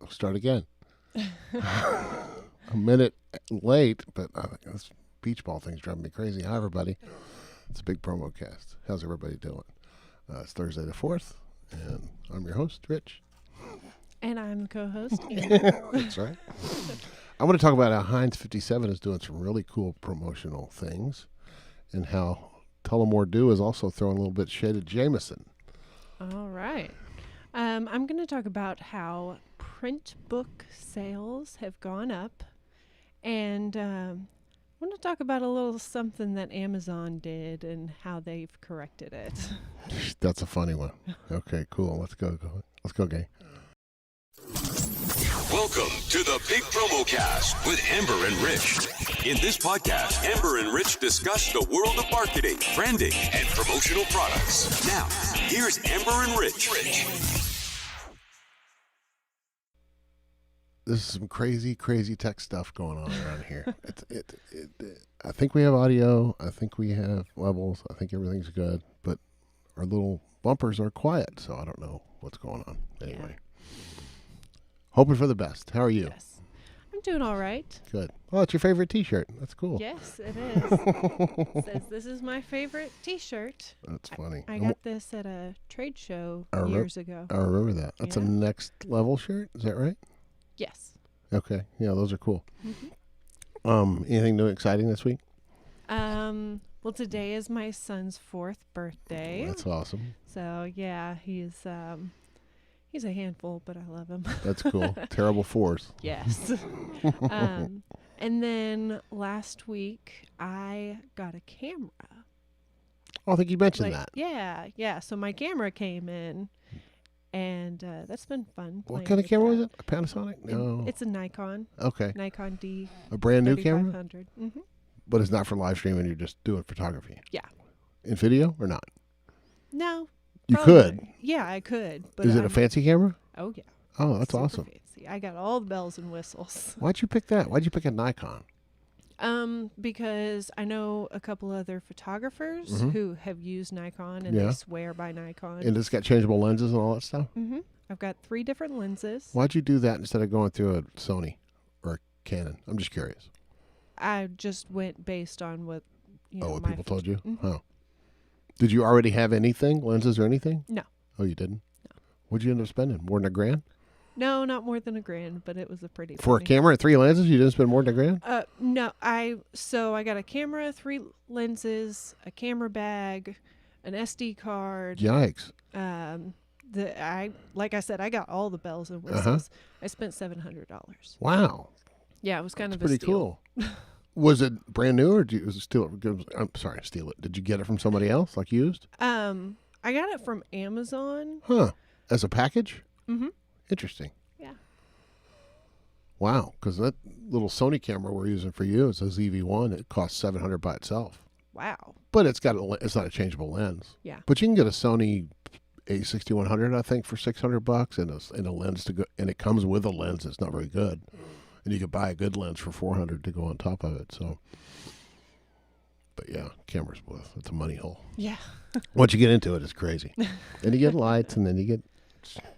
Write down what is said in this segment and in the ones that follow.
I'll start again. A minute late, but this beach ball thing's driving me crazy. Hi, everybody. It's a big promo cast. How's everybody doing? It's Thursday the 4th, and I'm your host, Rich. And I'm the co-host, Amber. That's right. I want to talk about how Heinz 57 is doing some really cool promotional things, and how Tullamore Dew is also throwing a little bit shade at Jameson. All right. I'm going to talk about how print book sales have gone up, and I want to talk about a little something that Amazon did and how they've corrected it. That's a funny one. Okay, cool. Let's go. Let's go, gang. Welcome to the Big Promo Cast with Amber and Rich. In this podcast, Amber and Rich discuss the world of marketing, branding, and promotional products. Now, here's Amber and Rich. This is some crazy tech stuff going on around here. I think we have audio. I think we have levels. I think everything's good. But our little bumpers are quiet, so I don't know what's going on. Anyway. Hoping for the best. How are you? Yes. I'm doing all right. Good. Oh, it's your favorite T-shirt. That's cool. Yes, it is. It says this is my favorite T-shirt. That's funny. I got this at a trade show years ago. I remember that. That's a next level shirt. Is that right? Yes. Okay. Yeah, those are cool. Mm-hmm. Anything new exciting this week? Well, today is my son's 4th birthday. That's awesome. So yeah, he's a handful, but I love him. That's cool. Terrible force. Yes. And then last week I got a camera. Oh, I think you mentioned that. Yeah. So my camera came in, and that's been fun. What kind of camera was it? A Panasonic? No. It's a Nikon. Okay. Nikon D. A brand new camera? 3500. Mm-hmm. But it's not for live streaming. You're just doing photography. Yeah. In video or not? No. You probably. could. Yeah, I could. But Is it a fancy camera? Oh, yeah. Oh, that's Super awesome. Fancy. I got all the bells and whistles. Why'd you pick that? Why'd you pick a Nikon? Because I know a couple other photographers who have used Nikon, and they swear by Nikon. And it's got changeable lenses and all that stuff? Mm-hmm. I've got 3 different lenses. Why'd you do that instead of going through a Sony or a Canon? I'm just curious. I just went based on what, what people told you? Mm-hmm. Oh. Did you already have anything, lenses or anything? No. Oh, you didn't? No. What'd you end up spending? More than $1,000? No, not more than $1,000, but it was a pretty For a camera and 3 lenses, you didn't spend more than $1,000? No, I got a camera, 3 lenses, a camera bag, an SD card. Yikes. Like I said, I got all the bells and whistles. I spent $700. Wow. Yeah, it was kind of pretty steal. Cool. Was it brand new, or did you steal it? I'm sorry, steal it. Did you get it from somebody else, like used? I got it from Amazon. Huh. As a package? Mm-hmm. Interesting. Yeah. Wow, because that little Sony camera we're using for you is a ZV-1. It costs $700 by itself. Wow. But it's not a changeable lens. Yeah. But you can get a Sony A6100, I think, for $600, and a lens to go, and it comes with a lens that's not very good. And you could buy a good lens for $400 to go on top of it. So, but yeah, cameras it's a money hole. Yeah. Once you get into it, it's crazy. Then you get lights, and then you get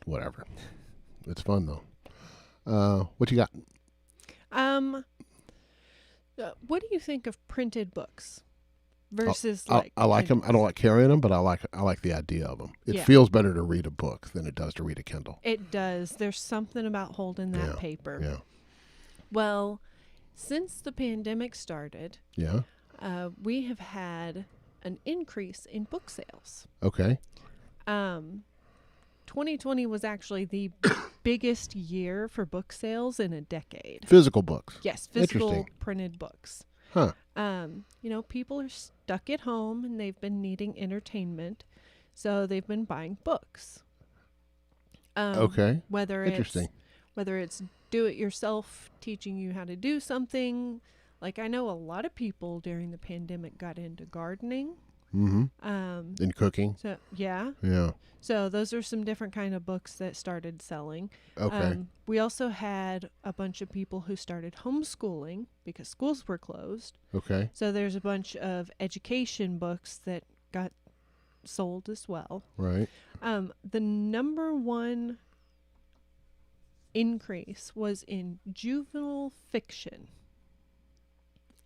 whatever. It's fun though. What you got? What do you think of printed books versus I like them. I don't like carrying them, but I like the idea of them. It feels better to read a book than it does to read a Kindle. It does. There's something about holding that paper. Yeah. Well, since the pandemic started, we have had an increase in book sales. Okay. 2020 was actually the biggest year for book sales in a decade. Physical books. Yes, physical printed books. Huh. People are stuck at home and they've been needing entertainment, so they've been buying books. Okay. Whether it's do-it-yourself, teaching you how to do something. Like, I know a lot of people during the pandemic got into gardening. Mm-hmm. And cooking. So yeah. So those are some different kind of books that started selling. Okay. We also had a bunch of people who started homeschooling because schools were closed. Okay. So there's a bunch of education books that got sold as well. Right. The number one increase was in juvenile fiction.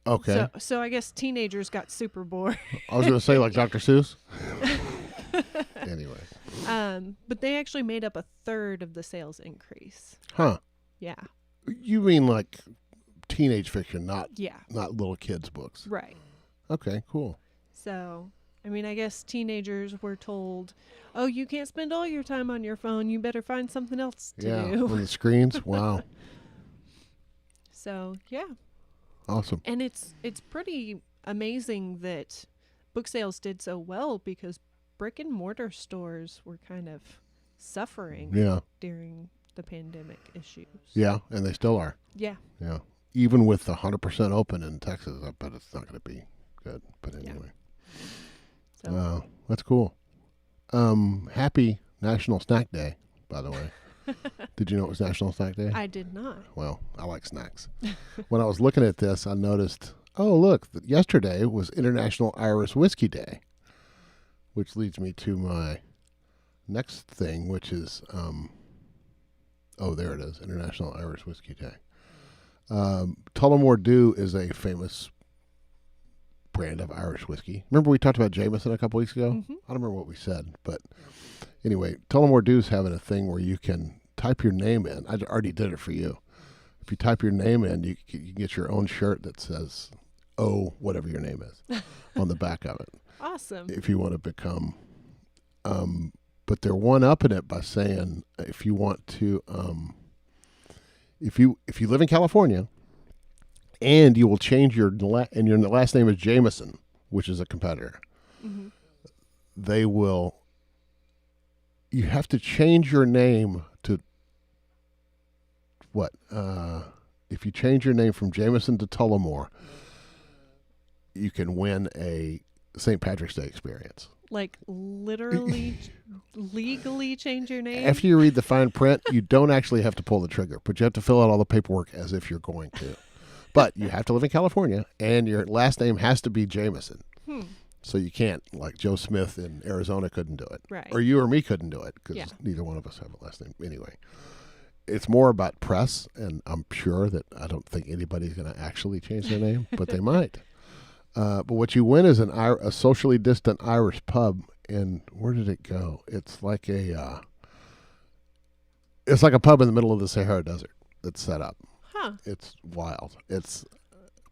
Okay. So I guess teenagers got super bored. I was going to say like Dr. Seuss. Anyway. But they actually made up a third of the sales increase. Huh. Yeah. You mean like teenage fiction, not Yeah. little kids' books. Right. Okay, cool. So, I mean, I guess teenagers were told, oh, you can't spend all your time on your phone. You better find something else to do. On the screens. Wow. So, yeah. Awesome. And it's pretty amazing that book sales did so well because brick and mortar stores were kind of suffering during the pandemic issues. Yeah, and they still are. Yeah. Yeah. Even with 100% open in Texas, I bet it's not going to be good. But anyway. So. That's cool. Happy National Snack Day, by the way. Did you know it was National Snack Day? I did not. Well, I like snacks. When I was looking at this, I noticed, look, yesterday was International Irish Whiskey Day, which leads me to my next thing, which is, there it is, International Irish Whiskey Day. Tullamore Dew is a famous brand of Irish whiskey. Remember we talked about Jameson a couple weeks ago? Mm-hmm. I don't remember what we said, but anyway, Tullamore Dew's having a thing where you can type your name in. I already did it for you. If you type your name in, you can get your own shirt that says, whatever your name is, on the back of it. Awesome. If you want to become, but they're one-upping it by saying if you want to, if you live in California, and you will change and your last name is Jameson, which is a competitor. Mm-hmm. They will. You have to change your name to what? If you change your name from Jameson to Tullamore, you can win a St. Patrick's Day experience. Like literally, legally change your name? After you read the fine print, you don't actually have to pull the trigger, but you have to fill out all the paperwork as if you're going to. But you have to live in California, and your last name has to be Jameson. So you can't, like Joe Smith in Arizona couldn't do it. Right. Or you or me couldn't do it, because neither one of us have a last name. Anyway, it's more about press, and I'm sure that I don't think anybody's going to actually change their name, but they might. But what you win is a socially distant Irish pub, and where did it go? It's like a pub in the middle of the Sahara Desert that's set up. Huh. It's wild.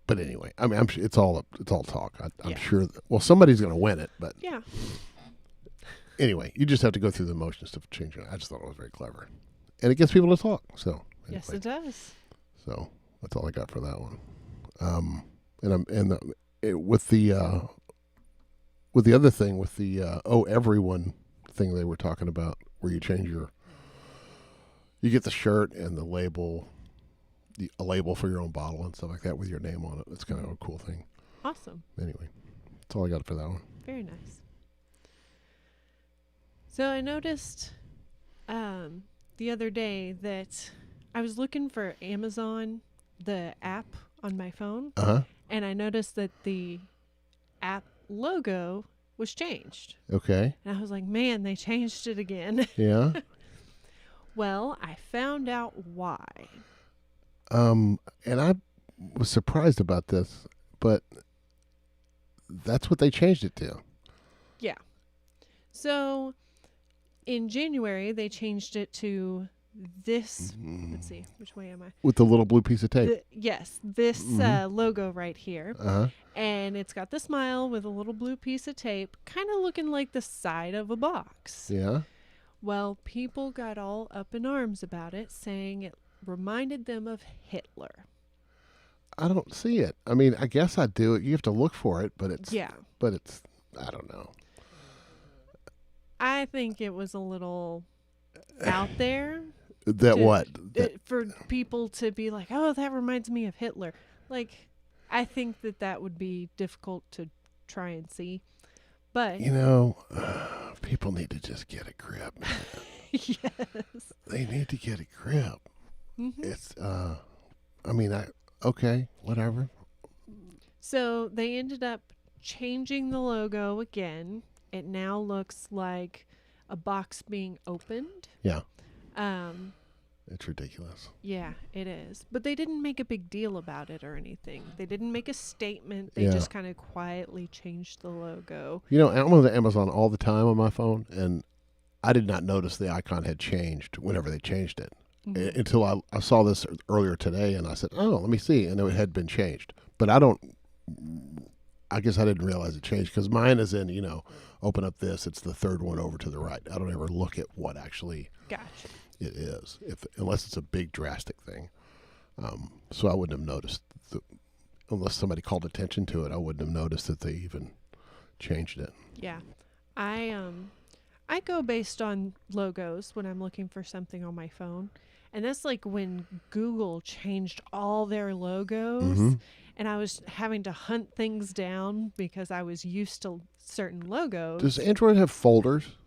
But anyway, I mean, it's all talk. I'm sure. Somebody's going to win it, but yeah. Anyway, you just have to go through the motions to change it. I just thought it was very clever, and it gets people to talk. So anyway. Yes, it does. So that's all I got for that one. With the other thing, with the everyone thing they were talking about, where you change you get the shirt and the label. A label for your own bottle and stuff like that with your name on it. It's kind of a cool thing. Awesome. Anyway, that's all I got for that one. Very nice. So I noticed the other day that I was looking for Amazon, the app on my phone, and I noticed that the app logo was changed. Okay. And I was like, man, they changed it again. Yeah. Well, I found out why. And I was surprised about this, but that's what they changed it to. Yeah. So in January, they changed it to this. Let's see, which way am I? With the little blue piece of tape. This logo right here. Uh-huh. And it's got the smile with a little blue piece of tape, kind of looking like the side of a box. Yeah. Well, people got all up in arms about it, saying it reminded them of Hitler. I don't see it. I mean, I guess I do. You have to look for it, but it's I don't know. I think it was a little out there. For people to be like, oh, that reminds me of Hitler. Like, I think that would be difficult to try and see. But people need to just get a grip. Yes. They need to get a grip. Mm-hmm. It's, okay, whatever. So they ended up changing the logo again. It now looks like a box being opened. Yeah. It's ridiculous. Yeah, it is. But they didn't make a big deal about it or anything. They didn't make a statement. They Yeah. just kind of quietly changed the logo. You know, I'm on Amazon all the time on my phone, and I did not notice the icon had changed whenever they changed it. Mhm. Until I saw this earlier today, and I said, oh, let me see. And it had been changed. But I guess I didn't realize it changed because mine is in, open up this. It's the third one over to the right. I don't ever look at what actually Gotcha. it is, unless it's a big drastic thing. So I wouldn't have noticed, unless somebody called attention to it, I wouldn't have noticed that they even changed it. Yeah. I go based on logos when I'm looking for something on my phone. And that's like when Google changed all their logos Mhm. and I was having to hunt things down because I was used to certain logos. Does Android have folders,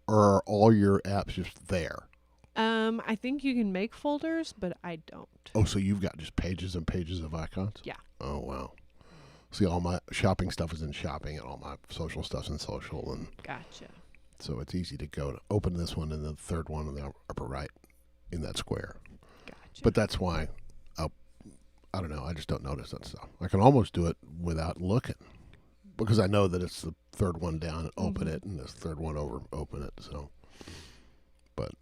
or are all your apps just there? I think you can make folders, but I don't. Oh, so you've got just pages and pages of icons? Yeah. Oh, wow. See, all my shopping stuff is in shopping, and all my social stuff's in social, and Gotcha. so it's easy to go to open this one and the third one in the upper right in that square. Gotcha. But that's why I don't know. I just don't notice that stuff. I can almost do it without looking because I know that it's the third one down and open it, and this third one over, open it. So, but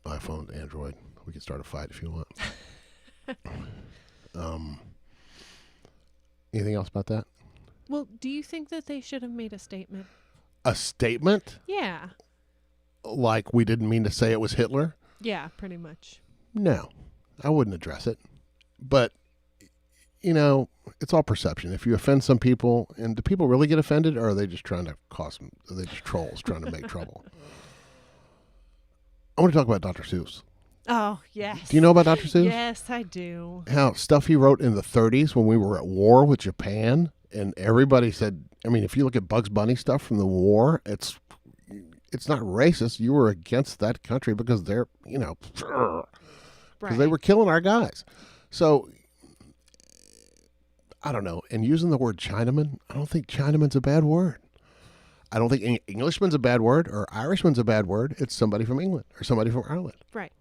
iPhone, Android, we can start a fight if you want. Anything else about that? Well, do you think that they should have made a statement? A statement Yeah. like we didn't mean to say it was Hitler? Yeah, pretty much. No, I wouldn't address it. But, it's all perception. If you offend some people, and do people really get offended, or are they just trying to are they just trolls trying to make trouble? I want to talk about Dr. Seuss. Oh, yes. Do you know about Dr. Seuss? Yes, I do. How stuff he wrote in the 30s when we were at war with Japan, and everybody said, if you look at Bugs Bunny stuff from the war, it's not racist. You were against that country because they're, because they were killing our guys. So, I don't know. And using the word Chinaman, I don't think Chinaman's a bad word. I don't think Englishman's a bad word or Irishman's a bad word. It's somebody from England or somebody from Ireland. Right.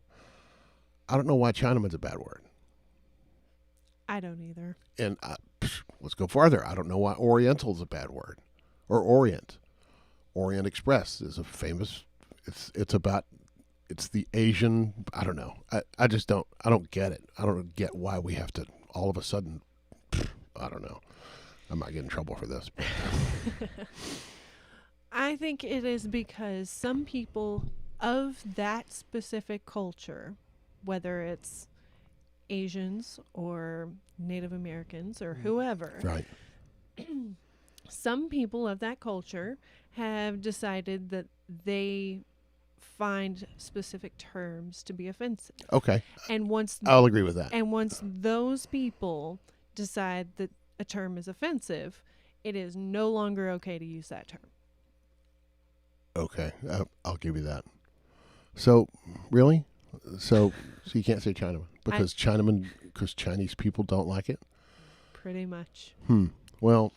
I don't know why Chinaman's a bad word. I don't either. And let's go farther. I don't know why Oriental's a bad word or Orient. Orient Express is a famous, it's the Asian, I don't know. I don't get it. I don't get why we have to all of a sudden, I don't know. I might get in trouble for this. But. I think it is because some people of that specific culture, whether it's Asians or Native Americans or whoever, Right. some people of that culture have decided that they find specific terms to be offensive. Okay. And once I'll agree with that. And once those people decide that a term is offensive, it is no longer okay to use that term. Okay. I'll give you that. So, really? So you can't say Chinaman because Chinese people don't like it? Pretty much. Well,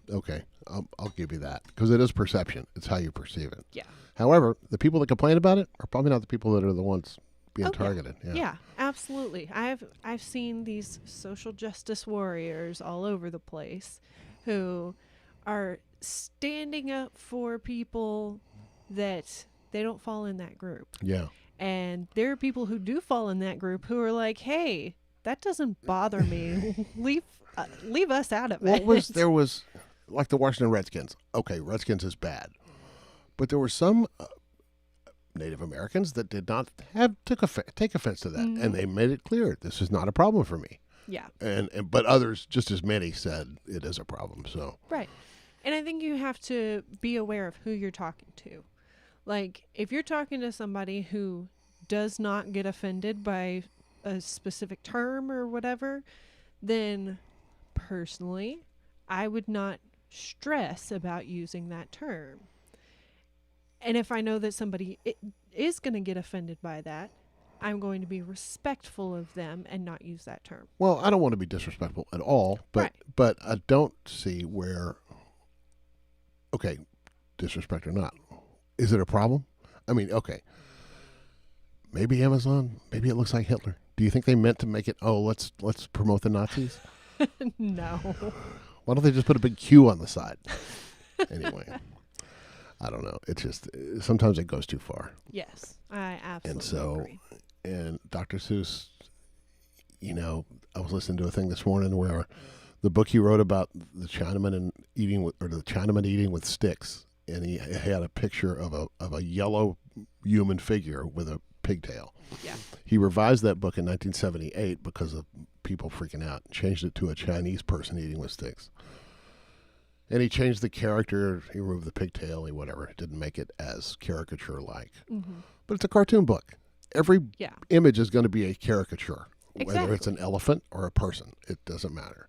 okay. I'll give you that because it is perception. It's how you perceive it. Yeah. However, the people that complain about it are probably not the people that are the ones being targeted. Yeah, absolutely. I've seen these social justice warriors all over the place who are standing up for people that they don't fall in that group. Yeah. And there are people who do fall in that group who are like, "Hey, that doesn't bother me. leave us out of it." There was like the Washington Redskins. Okay, Redskins is bad. But there were some Native Americans that did not take offense to that, and they made it clear this is not a problem for me. Yeah. But others, just as many, said it is a problem. So Right. And I think you have to be aware of who you're talking to. Like, if you're talking to somebody who does not get offended by a specific term or whatever, then personally, I would not stress about using that term. And if I know that somebody is going to get offended by that, I'm going to be respectful of them and not use that term. Well, I don't want to be disrespectful at all, but I don't see where, okay, disrespect or not, is it a problem? Okay, Maybe Amazon. Maybe it looks like Hitler. Do you think they meant to make it? Oh, let's promote the Nazis. No. Why don't they just put a big Q on the side? Anyway, I don't know. It's just sometimes it goes too far. Yes, I absolutely And so, agree. and Dr. Seuss, I was listening to a thing this morning where the book he wrote about the Chinaman the Chinaman eating with sticks, and he had a picture of a yellow human figure with a pigtail. Yeah. He revised that book in 1978 because of people freaking out, and changed it to a Chinese person eating with sticks. And he changed the character. He removed the pigtail. He whatever. Didn't make it as caricature-like. Mm-hmm. But it's a cartoon book. Every Yeah. image is going to be a caricature. Exactly. Whether it's an elephant or a person, it doesn't matter.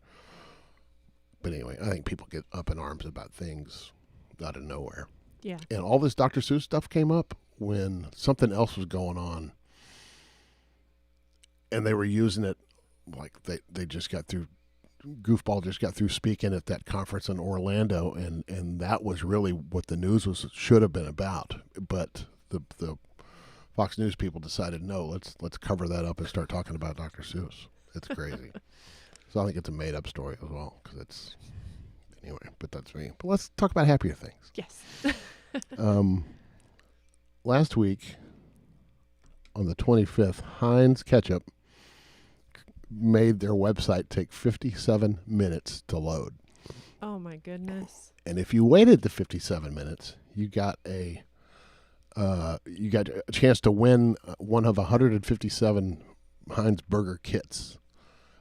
But anyway, I think people get up in arms about things out of nowhere. Yeah. And all this Dr. Seuss stuff came up when something else was going on. And they were using it like they just got through, Goofball just got through speaking at that conference in Orlando. And that was really what the news should have been about. But the Fox News people decided, no, let's cover that up and start talking about Dr. Seuss. It's crazy. So I think it's a made-up story as well, because it's anyway. But that's me. But let's talk about happier things. Yes. Last week, on the 25th, Heinz Ketchup made their website take 57 minutes to load. Oh my goodness. And if you waited the 57 minutes, you got a chance to win one of 157 Heinz burger kits.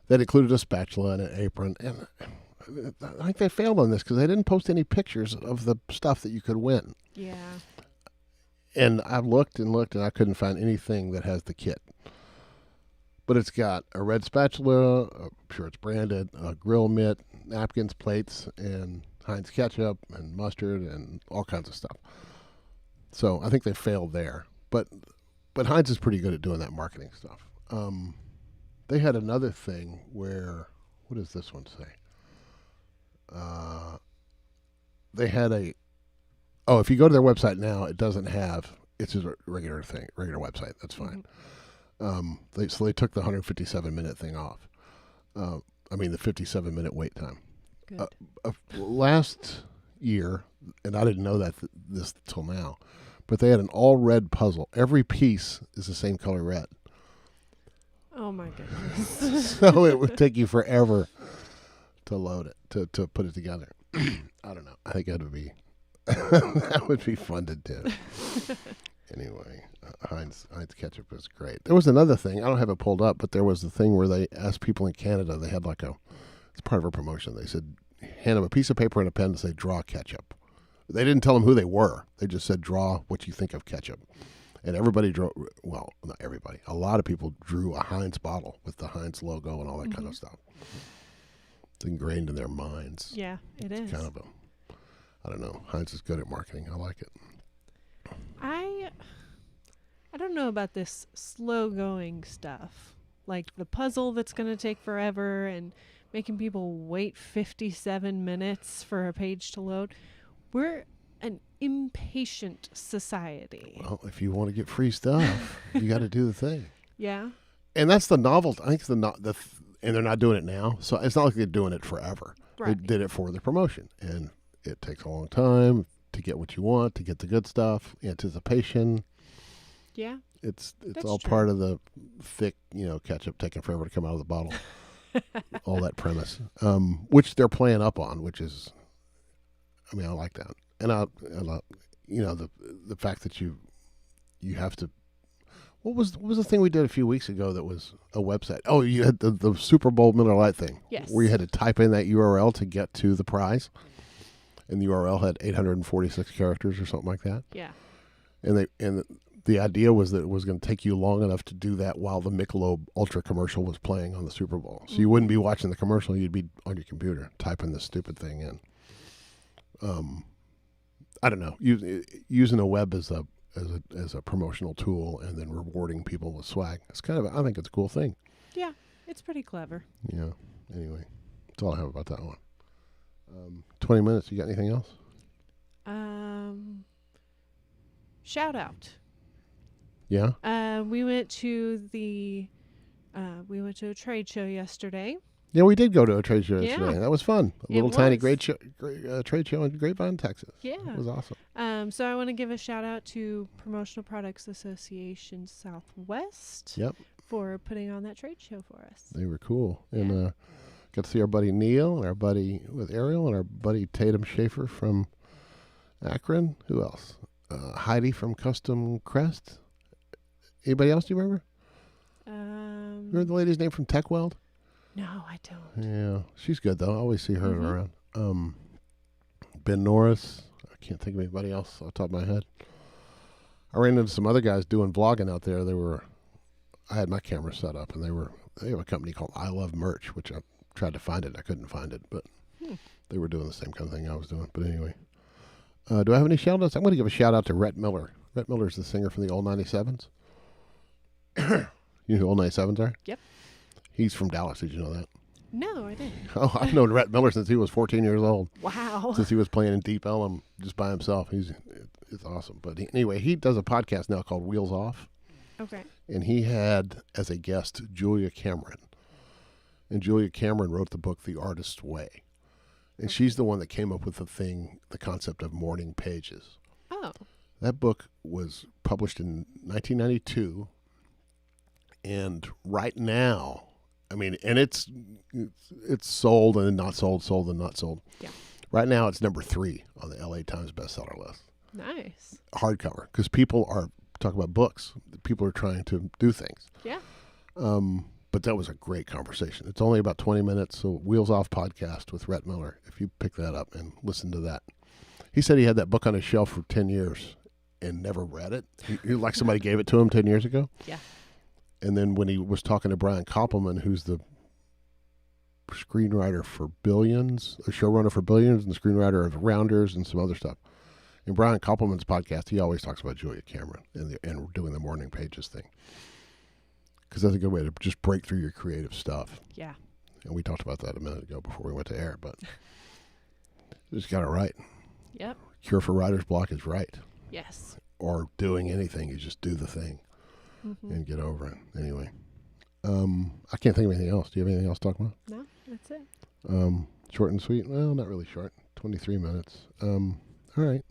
That included a spatula and an apron. And I think they failed on this because they didn't post any pictures of the stuff that you could win. Yeah. And I've looked and looked, and I couldn't find anything that has the kit. But it's got a red spatula, I'm sure it's branded, a grill mitt, napkins, plates, and Heinz ketchup and mustard and all kinds of stuff. So I think they failed there. But Heinz is pretty good at doing that marketing stuff. They had another thing where, what does this one say? They had if you go to their website now, it doesn't have, it's just a regular website. That's fine. Mm-hmm. So they took the 157-minute thing off. The 57-minute wait time. Good. Last year, and I didn't know this till now, but they had an all-red puzzle. Every piece is the same color red. Oh my goodness. So it would take you forever to load it, to put it together. I don't know. I think that would be that would be fun to do. Anyway, Heinz Ketchup is great. There was another thing. I don't have it pulled up, but there was the thing where they asked people in Canada. They had it's part of a promotion. They said, hand them a piece of paper and a pen and say, draw ketchup. They didn't tell them who they were. They just said, draw what you think of ketchup. And everybody drew, well, not everybody. A lot of people drew a Heinz bottle with the Heinz logo and all that kind of stuff. It's ingrained in their minds. Yeah, it is. Kind of I don't know. Heinz is good at marketing. I like it. I don't know about this slow going stuff. Like the puzzle that's going to take forever and making people wait 57 minutes for a page to load. We're an impatient society. Well, if you want to get free stuff, you got to do the thing. Yeah. And that's the novelty. I think and they're not doing it now, so it's not like they're doing it forever. Right. They did it for the promotion, and it takes a long time to get what you want, to get the good stuff, anticipation. Yeah. It's That's all true. part of the thick, ketchup taking forever to come out of the bottle. All that premise, which they're playing up on, which is, I like that, and I the fact that you have to. What was the thing we did a few weeks ago that was a website? Oh, you had the Super Bowl Miller Lite thing. Yes. Where you had to type in that URL to get to the prize, and the URL had 846 characters or something like that. Yeah. And the idea was that it was going to take you long enough to do that while the Michelob Ultra commercial was playing on the Super Bowl. So you wouldn't be watching the commercial; you'd be on your computer typing this stupid thing in. I don't know. Using a web as a promotional tool and then rewarding people with swag. It's I think it's a cool thing. Yeah. It's pretty clever. Yeah. Anyway, that's all I have about that one. 20 minutes. You got anything else? Shout out. Yeah. We went to a trade show yesterday. Yeah, we did go to a trade show Yeah. yesterday. That was fun. A It little tiny was. trade show in Grapevine, Texas. Yeah. It was awesome. So I want to give a shout out to Promotional Products Association Southwest. Yep. For putting on that trade show for us. They were cool. And got to see our buddy Neil and our buddy with Ariel and our buddy Tatum Schaefer from Akron. Who else? Heidi from Custom Crest. Anybody else? Do you remember? Remember the lady's name from Tech Weld? No, I don't. Yeah, she's good though. I always see her around. Ben Norris. I can't think of anybody else off the top of my head. I ran into some other guys doing vlogging out there. I had my camera set up, and they have a company called I Love Merch, which I tried to find it. I couldn't find it, but they were doing the same kind of thing I was doing. But anyway, do I have any shout outs? I'm going to give a shout out to Rhett Miller. Rhett Miller's the singer from the Old 97s. You know who Old 97s are? Yep. He's from Dallas. Did you know that? No, I didn't. Oh, I've known Rhett Miller since he was 14 years old. Wow. Since he was playing in Deep Ellum just by himself. It's awesome. But anyway, he does a podcast now called Wheels Off. Okay. And he had as a guest Julia Cameron. And Julia Cameron wrote the book The Artist's Way. And she's the one that came up with the concept of morning pages. Oh. That book was published in 1992. And right now, I mean, and it's sold and not sold, sold and not sold. Yeah. Right now, it's number 3 on the LA Times bestseller list. Nice. Hardcover, because people are talking about books. People are trying to do things. Yeah. But that was a great conversation. It's only about 20 minutes. So Wheels Off podcast with Rhett Miller. If you pick that up and listen to that, he said he had that book on his shelf for 10 years and never read it. He like somebody gave it to him 10 years ago. Yeah. And then when he was talking to Brian Koppelman, who's the screenwriter for Billions, the showrunner for Billions, and the screenwriter of Rounders and some other stuff. In Brian Koppelman's podcast, he always talks about Julia Cameron and doing the morning pages thing. Because that's a good way to just break through your creative stuff. Yeah. And we talked about that a minute ago before we went to air, but you just got it right. Yep. Cure for writer's block is right. Yes. Or doing anything, you just do the thing and get over it. Anyway, I can't think of anything else. Do you have anything else to talk about? No, that's it. Short and sweet? Well, not really short. 23 minutes. All right.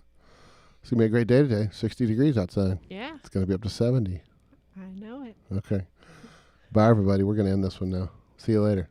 It's going to be a great day today. 60 degrees outside. Yeah. It's going to be up to 70. I know it. Okay. Bye, everybody. We're going to end this one now. See you later.